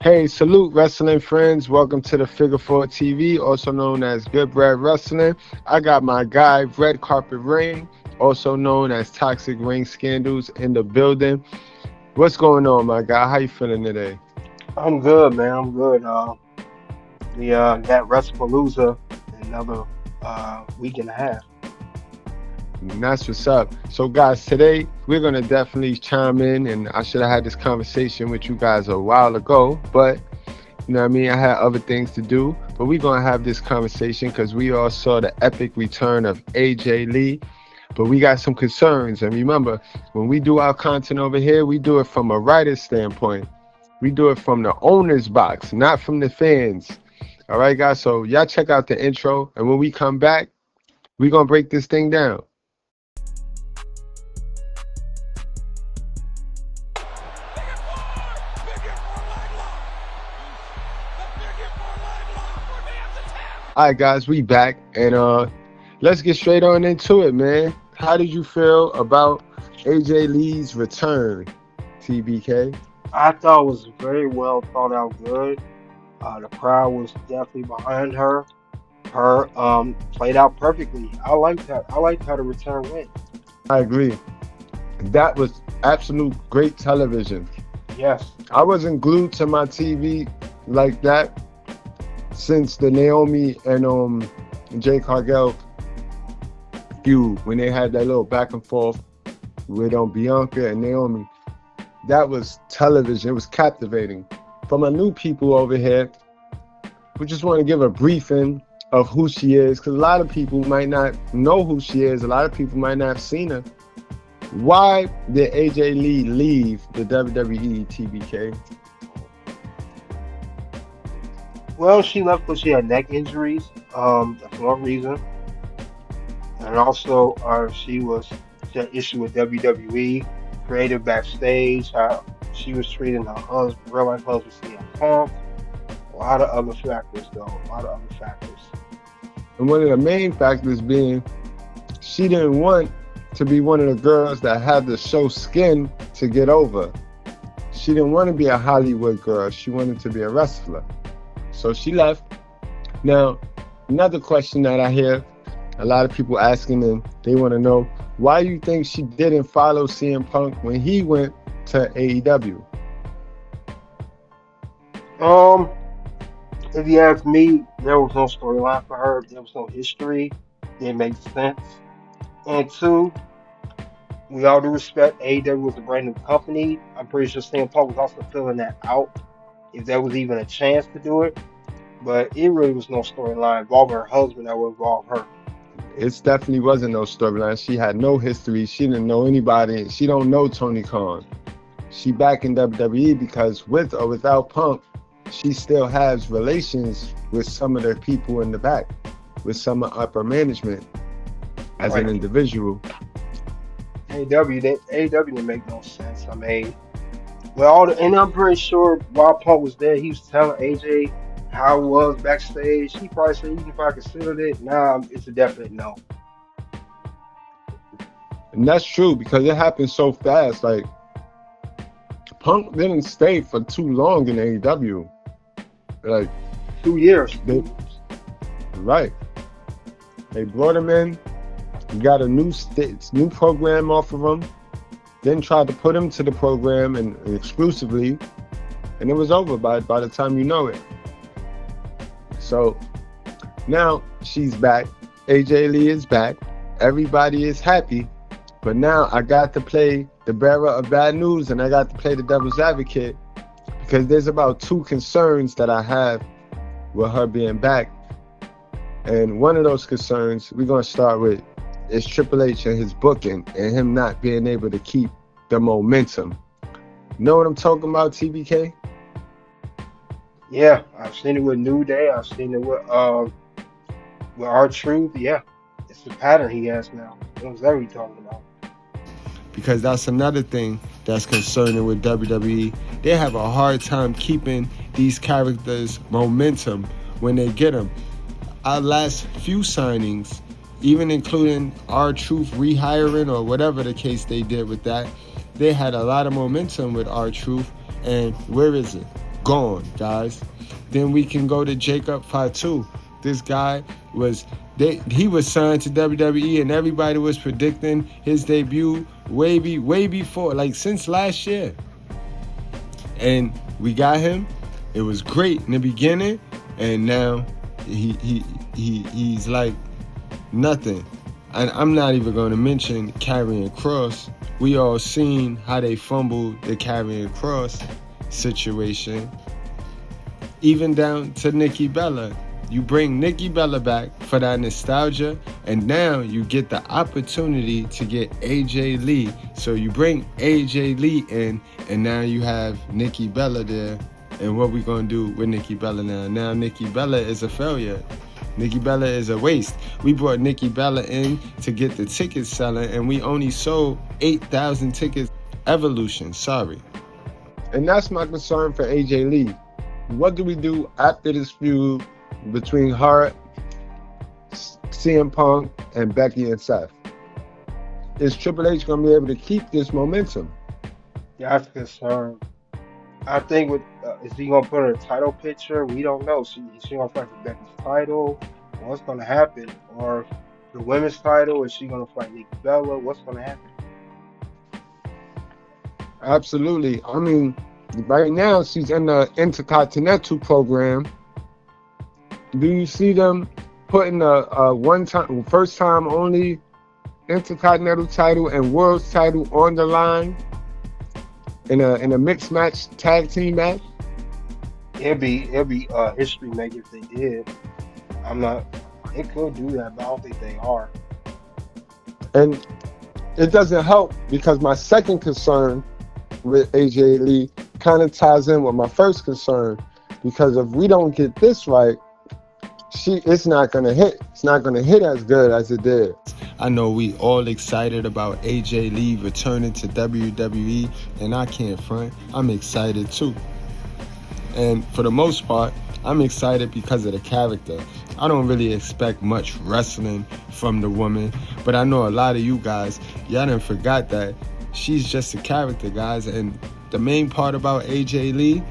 Hey, salute wrestling friends. Welcome to the Figure 4 TV, also known as Goodbread Wrestling. I got my guy, Red Carpet Ring, also known as Toxic Ring Scandals, in the building. What's going on, my guy? How you feeling today? I'm good, man. I'm good. We got Wrestlepalooza in another week and a half. And that's what's up. So, guys, today we're going to definitely chime in, and I should have had this conversation with you guys a while ago, but you know what I mean? I had other things to do, but we're going to have this conversation because we all saw the epic return of AJ Lee. But we got some concerns. And remember, when we do our content over here, we do it from a writer's standpoint. We do it from the owner's box, not from the fans. All right, guys? So y'all check out the intro. And when we come back, we're going to break this thing down. All right, guys, we back. And let's get straight on into it, man. How did you feel about AJ Lee's return, TBK? I thought it was very well thought out. Good. The crowd was definitely behind her. Her played out perfectly. I liked that. I liked how the return went. I agree. That was absolute great television. Yes. I wasn't glued to my TV like that since the Naomi and Jay Cargill feud, when they had that little back and forth with Bianca and Naomi. That was television. It was captivating. For my new people over here, we just want to give a briefing of who she is, because a lot of people might not know who she is. A lot of people might not have seen her. Why did AJ Lee leave the WWE, TBK? Well, she left because she had neck injuries. That's one reason. And also, she had issue with WWE, creative backstage, how she was treating her husband, real life husband, CM Punk. A lot of other factors, though. A lot of other factors. And one of the main factors being she didn't want to be one of the girls that had to show skin to get over. She didn't want to be a Hollywood girl. She wanted to be a wrestler. So she left. Now, another question that I hear a lot of people asking, and they want to know, why you think she didn't follow CM Punk when he went to AEW? Um, if you ask me, there was no storyline for her. There was no history. Didn't make sense. And two, we all due respect, AEW was a brand new company. I'm pretty sure CM Punk was also filling that out, if there was even a chance to do it. But it really was no storyline involving her husband that would involve her. It definitely wasn't no storyline. She had no history. She didn't know anybody. She don't know Tony Khan. She back in WWE because with or without Punk, she still has relations with some of the people in the back, with some of upper management as an Right. individual. AEW didn't make no sense. I mean, well, and I'm pretty sure while Punk was there, he was telling AJ how it was backstage. He probably said, even if I considered it, nah, it's a definite no. And that's true because it happened so fast. Like, Punk didn't stay for too long in AEW. Like, 2 years. they, right. They brought him in, got a new program off of him, then tried to put him to the program and exclusively, and it was over by the time you know it. So now she's back. AJ Lee is back. Everybody is happy. But now I got to play the bearer of bad news, and I got to play the devil's advocate, because there's about two concerns that I have with her being back. And one of those concerns we're going to start with is Triple H and his booking and him not being able to keep the momentum. Know what I'm talking about, TBK? Yeah, I've seen it with New Day. I've seen it with our Truth. Yeah, it's the pattern he has now. What was that we talking about? Because that's another thing that's concerning with WWE. They have a hard time keeping these characters' momentum when they get them. Our last few signings, even including our Truth rehiring or whatever the case they did with that, they had a lot of momentum with our Truth. And where is it? gone, guys. Then we can go to Jacob Fatu. This guy was he was signed to WWE, and everybody was predicting his debut way before, like since last year. And we got him. It was great in the beginning, and now he's like nothing. And I'm not even going to mention Karrion Kross. We all seen how they fumbled the Karrion Kross situation. Even down to Nikki Bella. You bring Nikki Bella back for that nostalgia, and now you get the opportunity to get AJ Lee. So you bring AJ Lee in, and now you have Nikki Bella there. And what we gonna do with Nikki Bella now? Now Nikki Bella is a failure. Nikki Bella is a waste. We brought Nikki Bella in to get the tickets selling, and we only sold 8,000 tickets. Evolution, sorry. And that's my concern for AJ Lee. What do we do after this feud between her, CM Punk, and Becky and Seth? Is Triple H going to be able to keep this momentum? Yeah, that's a concern. I think with is he gonna put her in a title picture? We don't know. Is she gonna fight for Becky's title? What's gonna happen? Or the women's title? Is she gonna fight Nikki Bella? What's gonna happen? Absolutely. I mean, right now she's in the Intercontinental program. Do you see them putting a first time only Intercontinental title and World's title on the line in a mixed match tag team match? It'll be history making if they did. They could do that, but I don't think they are. And it doesn't help because my second concern with AJ Lee kind of ties in with my first concern, because if we don't get this right, it's not gonna hit. It's not gonna hit as good as it did. I know we all excited about AJ Lee returning to WWE, and I can't front. I'm excited too. And for the most part, I'm excited because of the character. I don't really expect much wrestling from the woman, but I know a lot of you guys, y'all done forgot that she's just a character, guys. And the main part about AJ Lee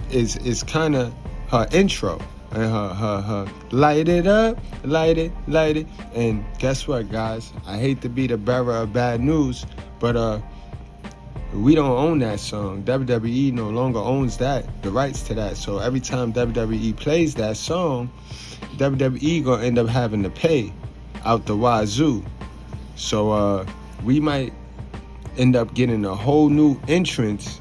is kind of her intro. And her light it up, light it. And guess what, guys? I hate to be the bearer of bad news, but we don't own that song. WWE no longer owns the rights to that. So every time WWE plays that song, WWE gonna end up having to pay out the wazoo. So we might end up getting a whole new entrance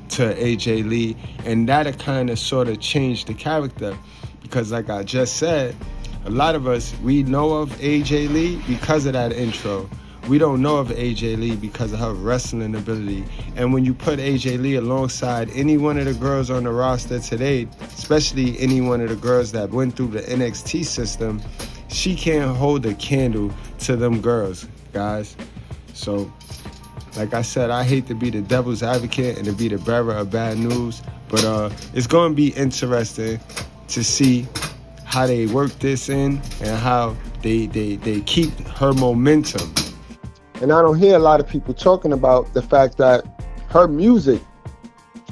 to AJ Lee, and that'll kind of sort of change the character, because like I just said, a lot of us, we know of AJ Lee because of that intro. We don't know of AJ Lee because of her wrestling ability. And when you put AJ Lee alongside any one of the girls on the roster today, especially any one of the girls that went through the NXT system, she can't hold a candle to them girls, guys. So like I said, I hate to be the devil's advocate and to be the bearer of bad news, but it's going to be interesting to see how they work this in and how they keep her momentum. And I don't hear a lot of people talking about the fact that her music,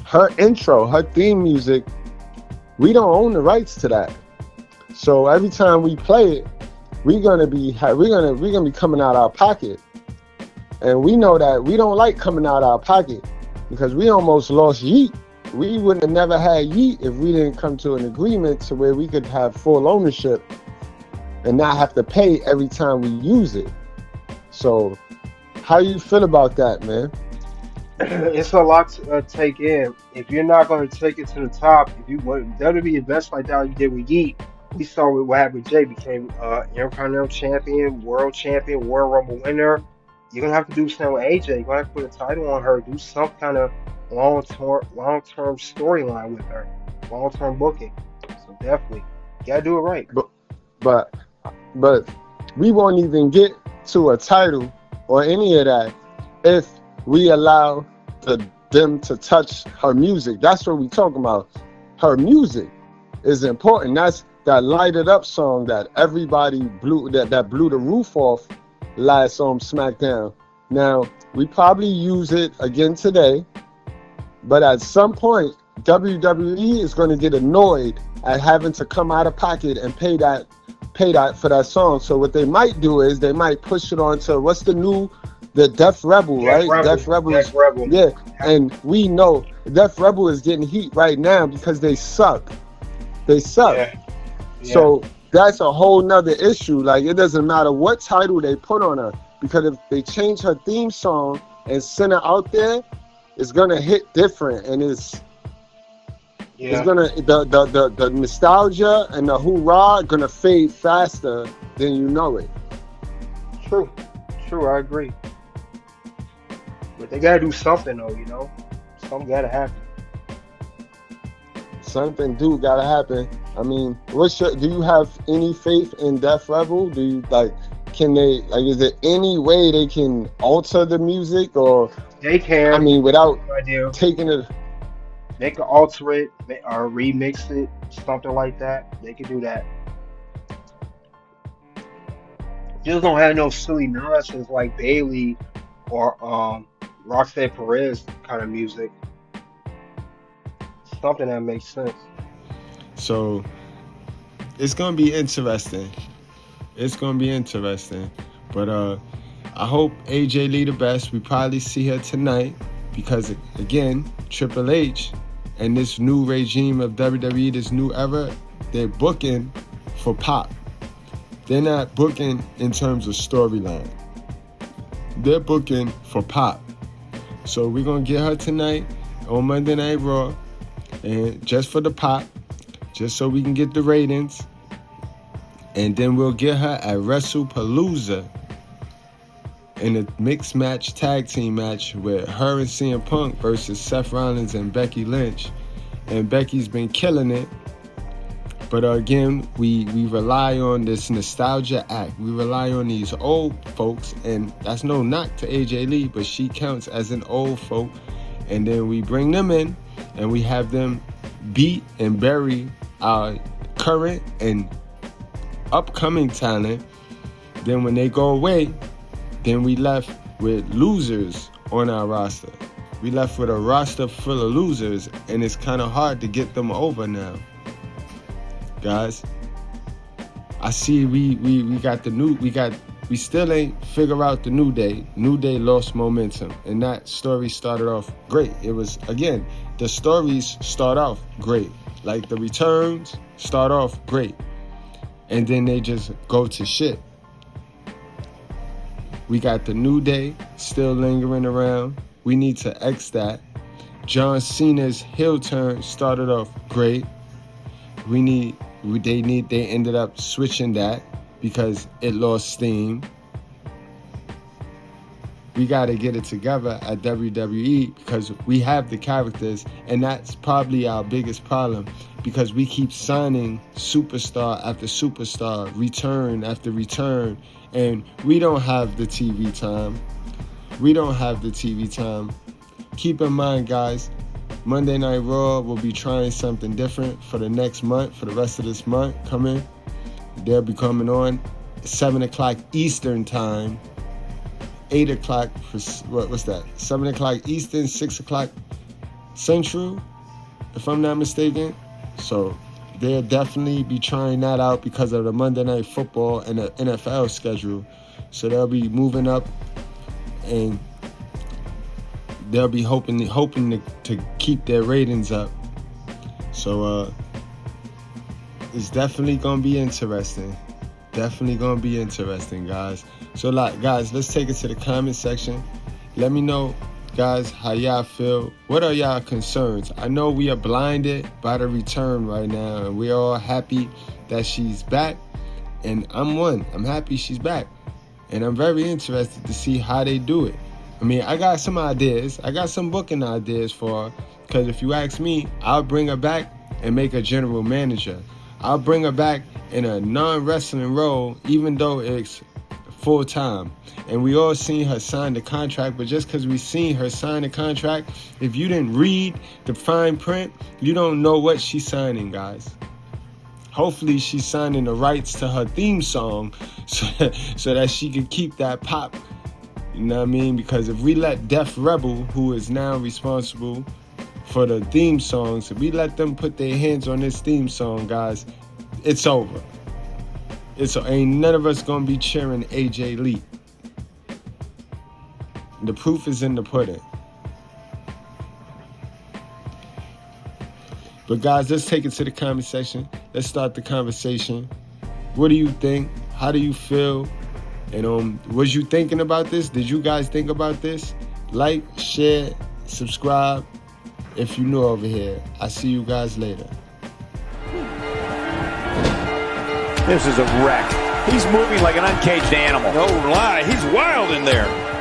her intro, her theme music, we don't own the rights to that. So every time we play it, we're gonna be coming out our pocket. And we know that we don't like coming out our pocket, because we almost lost Yeet. We wouldn't have never had Yeet if we didn't come to an agreement to where we could have full ownership and not have to pay every time we use it. So how you feel about that, man? It's a lot to take in. If you're not going to take it to the top, if you want WWE invest like that, you did with Yeet. We saw what happened with Jay, became Intercontinental Champion, World Champion, World Rumble winner. You're gonna have to do something with AJ. You're gonna have to put a title on her, do some kind of long-term storyline with her, long-term booking. So definitely, you gotta do it right. But we won't even get to a title or any of that if we allow them to touch her music. That's what we talking about. Her music is important. That's that lighted up song that everybody blew that blew the roof off last on SmackDown. Now, we probably use it again today, but at some point, WWE is going to get annoyed at having to come out of pocket and pay that for that song. So what they might do is they might push it on to the Def Rebel, Death right? Rebel. Def Rebel Death is, Rebel. yeah, and we know Def Rebel is getting heat right now because they suck. They suck. Yeah. Yeah. So that's a whole nother issue. Like, it doesn't matter what title they put on her, because if they change her theme song and send her out there, it's gonna hit different, and it's Yeah. gonna the nostalgia and the hoorah gonna fade faster than you know it. True. True. I agree. But they gotta do something though. You know, something gotta happen. Something do gotta happen. I mean, do you have any faith in Def Rebel? Do you can they, is there any way they can alter the music, or, They I can. mean, without Idea. taking it? They can alter it or remix it, something like that. They can do that. Just don't have no silly nonsense like Bailey or Roxanne Perez kind of music. Something that makes sense. So it's gonna be interesting. It's gonna be interesting. But I hope AJ Lee the best. We probably see her tonight because, again, Triple H and this new regime of WWE, this new era, they're booking for pop. They're not booking in terms of storyline. They're booking for pop. So we're gonna get her tonight on Monday Night Raw, and just for the pop, just so we can get the ratings. And then we'll get her at WrestlePalooza in a mixed match tag team match with her and CM Punk versus Seth Rollins and Becky Lynch. And Becky's been killing it. But again, we rely on this nostalgia act. We rely on these old folks, and that's no knock to AJ Lee, but she counts as an old folk. And then we bring them in, and we have them beat and bury our current and upcoming talent. Then when they go away, then we left with losers on our roster. We left with a roster full of losers, and it's kind of hard to get them over now. Guys, I see we got the new, we still ain't figure out the New Day. New Day lost momentum, and that story started off great. It was, again, the stories start off great. Like the returns start off great, and then they just go to shit. We got the New Day still lingering around. We need to X that. John Cena's heel turn started off great. They ended up switching that because it lost steam. We got to get it together at WWE because we have the characters, and that's probably our biggest problem, because we keep signing superstar after superstar, return after return, and we don't have the TV time. Keep in mind, guys, Monday Night Raw will be trying something different for the next month, for the rest of this month coming. They'll be coming on 7 o'clock Eastern time. 8 o'clock for, what's that? 7 o'clock Eastern, 6 o'clock Central, if I'm not mistaken. So they'll definitely be trying that out because of the Monday Night Football and the NFL schedule. So they'll be moving up, and they'll be hoping to keep their ratings up. So it's definitely gonna be interesting. Guys. So, guys, let's take it to the comment section. Let me know, guys, how y'all feel. What are y'all concerns? I know we are blinded by the return right now, and we're all happy that she's back. And I'm happy she's back. And I'm very interested to see how they do it. I mean, I got some ideas. I got some booking ideas for her. Because if you ask me, I'll bring her back and make her general manager. I'll bring her back in a non-wrestling role, even though it's full-time. And we all seen her sign the contract, but just because we seen her sign the contract, if you didn't read the fine print, you don't know what she's signing, guys. Hopefully she's signing the rights to her theme song so that she can keep that pop. You know what I mean? Because if we let Def Rebel, who is now responsible for the theme songs, if we let them put their hands on this theme song, guys, it's over. Ain't none of us gonna be cheering AJ Lee. The proof is in the pudding. But guys, let's take it to the comment section. Let's start the conversation. What do you think? How do you feel? And was you thinking about this? Did you guys think about this? Like, share, subscribe if you're new over here. I see you guys later. This is a wreck. He's moving like an uncaged animal. No lie, he's wild in there.